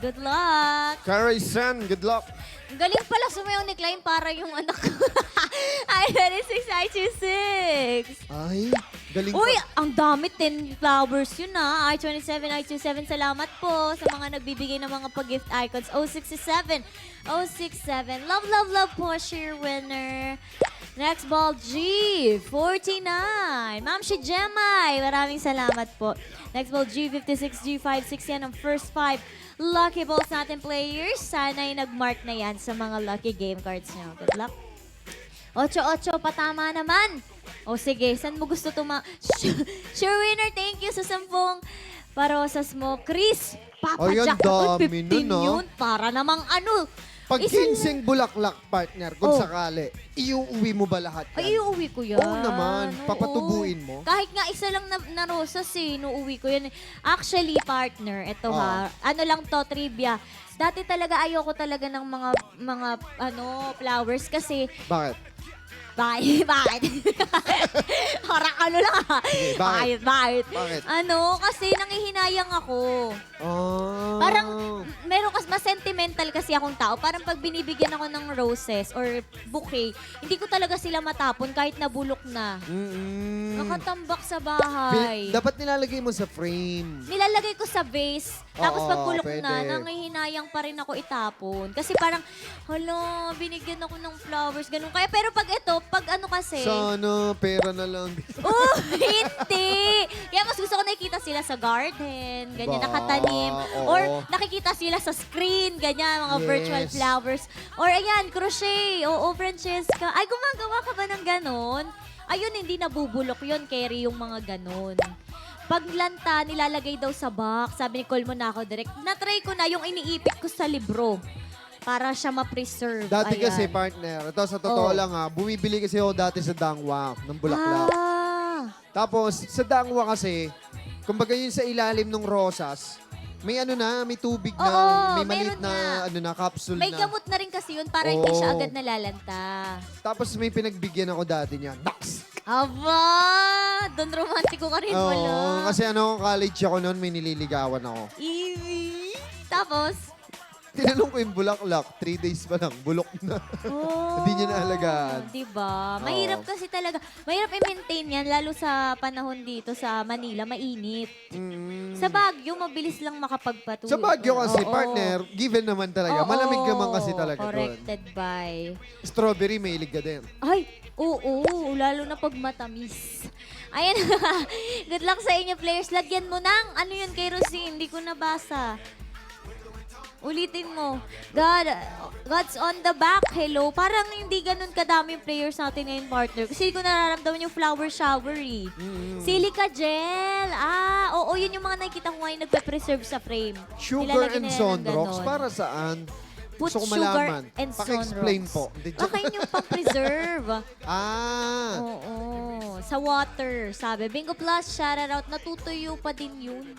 Good luck. Karay-san, good luck. Ang galing pala sumayaw ni Klein para yung anak ko. Ay, 26, I26. Ay, galing Uy, pa. ang dami, 10 flowers yun ah. I27, I27, salamat po sa mga nagbibigay ng mga pag-gift icons. 067, 067. Love, love, love po, share winner. Next ball, G, 49. Ma'am si Gemay, maraming salamat po. Next ball, G56, G56, yan ang first 5 lucky balls natin players. Sana'y nag-mark na yan sa mga lucky game cards nyo. Good luck. 8-8, patama naman. O sige, saan mo gusto Sure winner, thank you sa 10 parosas mo. Chris, Oh, yan, papajackpot, dami 15 nun, ah. yun. Para namang ano. Pag isa lang. 15 bulaklak, partner, kung Oh. sakali, iuuwi mo ba lahat yan? Ay, iuwi ko yan. Oo naman. Oo. Papatubuin mo? Kahit nga isa lang na rosas eh, inuuwi ko yan. Actually, partner, ito ha. Ano lang to, trivia. Dati talaga ayoko talaga ng mga flowers kasi Bakit? bakit? Harang ano lang ha. Sige, bakit? Bakit? Ano, kasi nangihinayang ako. Oh. Parang, meron mas sentimental kasi akong tao. Parang pag binibigyan ako ng roses or bouquet, hindi ko talaga sila matapon kahit nabulok na. Nakatambak sa bahay. Dapat nilalagay mo sa frame. Nilalagay ko sa vase. Tapos Oo, pag bulok pwede. na, nangihinayang pa rin ako itapon. Kasi parang, hala, binigyan ako ng flowers, ganun. Kaya, pero pag ito, pag ano kasi... Sana, pera na lang. Oh, hindi! Kaya mas gusto ko nakikita sila sa garden, ganyan, Ba, nakatanim. oo. Or nakikita sila sa screen, ganyan, mga virtual Yes. flowers. Or ayan, crochet. Oo, Francesca. Ay, gumagawa ka ba ng ganon? Ayun, hindi nabubulok yun, carry yung mga ganon. Pag lanta, nilalagay daw sa box. Sabi ni Colmo na ako direct. Na-try ko na yung iniipit ko sa libro para siya ma-preserve. Dati Ayan. kasi, partner, ito sa totoo Oh. lang ha, bumibili kasi ako dati sa Dangwa ng bulaklak. Ah. Tapos, sa Dangwa kasi, kumbaga yun sa ilalim ng rosas, may ano na, may tubig na, Oo, may maliit meron na, nga. ano na, capsule May na. gamot na rin kasi yun para hindi siya Oo. agad nalalanta. Tapos may pinagbigyan ako dati niyan. Box! Aba! Doon romantiko ka rin pala. Oo, kasi ano, college ako noon, may nililigawan ako. Easy. Tapos? Tinanong ko yung bulaklak, 3 days pa lang, bulok na. Oh, Hindi niya naalagaan. Diba? Oo. Mahirap kasi talaga. Mahirap i-maintain yan, lalo sa panahon dito sa Manila, mainit. Sa Baguio, mabilis lang makapagpatuloy. Sa Baguio kasi, Oo. partner, given naman talaga. Oo. Malamig naman kasi talaga doon. Corrected by... Strawberry, may ilig ka din. Ay, oo, lalo na pag matamis. Ayan, good luck sa inyo players. Lagyan mo ng, ano yun kay Rosine, hindi ko nabasa. Ulitin mo. God's on the back. Hello. Parang hindi ganun kadami yung players natin ngayon, partner. Kasi hindi ko nararamdaman yung flower showery. Silica gel. Ah, oo, yun yung mga nakikita ko ngayon nagpe-preserve sa frame. Sugar Nilalagyan and nila ng sunrocks, ganon. para saan? Put Gusto ko sugar malaman. and Paki-explain sunrocks. po. Hindi, joke. Baka yun yung pang-preserve. Ah, Oo. Sa water, sabi. Bingo Plus, shoutout. Natutuyo pa din yun.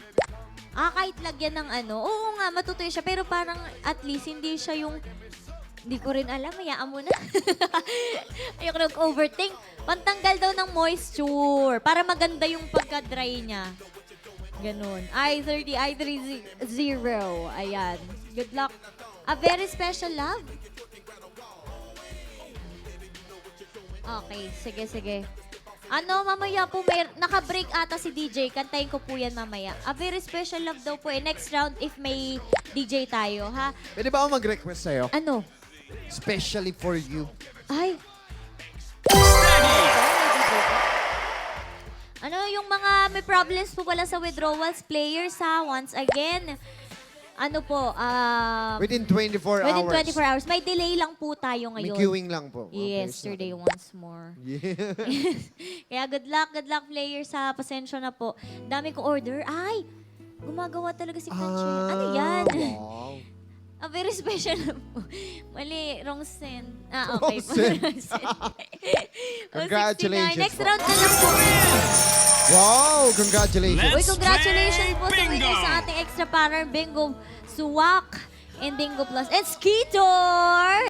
Ah, kahit lagyan ng ano. Oo nga, matutuyo siya. Pero parang at least hindi siya yung... Hindi ko rin alam. Hayaan mo na. Ayoko nag-overthink. Pantanggal daw ng moisture. Para maganda yung pagka-dry niya. Ganun. I30, I30. Ayan. Good luck. A very special love. Okay, sige. Ano, mamaya po, naka-break ata si DJ. Kantayin ko po yan mamaya. A very special love daw po eh. Next round, if may DJ tayo, ha? pwede ba ako mag-request sa'yo? Ano? Especially for you. Ay! Ano, yung mga may problems po pala sa withdrawals, players ha, once again, ano po, Within 24 within hours. 24 hours. May delay lang po tayo May ngayon. queuing lang po. Yesterday once more. Yeah. Kaya good luck players ha. Pasensya na po. Dami ko order. Ay! Gumagawa talaga si Francesca. Ano yan? Wow. A very special na po. Mali, wrong send. Ah, okay. Wrong send. Wrong send. Congratulations 69. Next po. round na lang po. Wow, congratulations. Uy, congratulations po sa Bingo! winner sa ating extra power bingo. Suwak and Bingo Plus. And Skitor!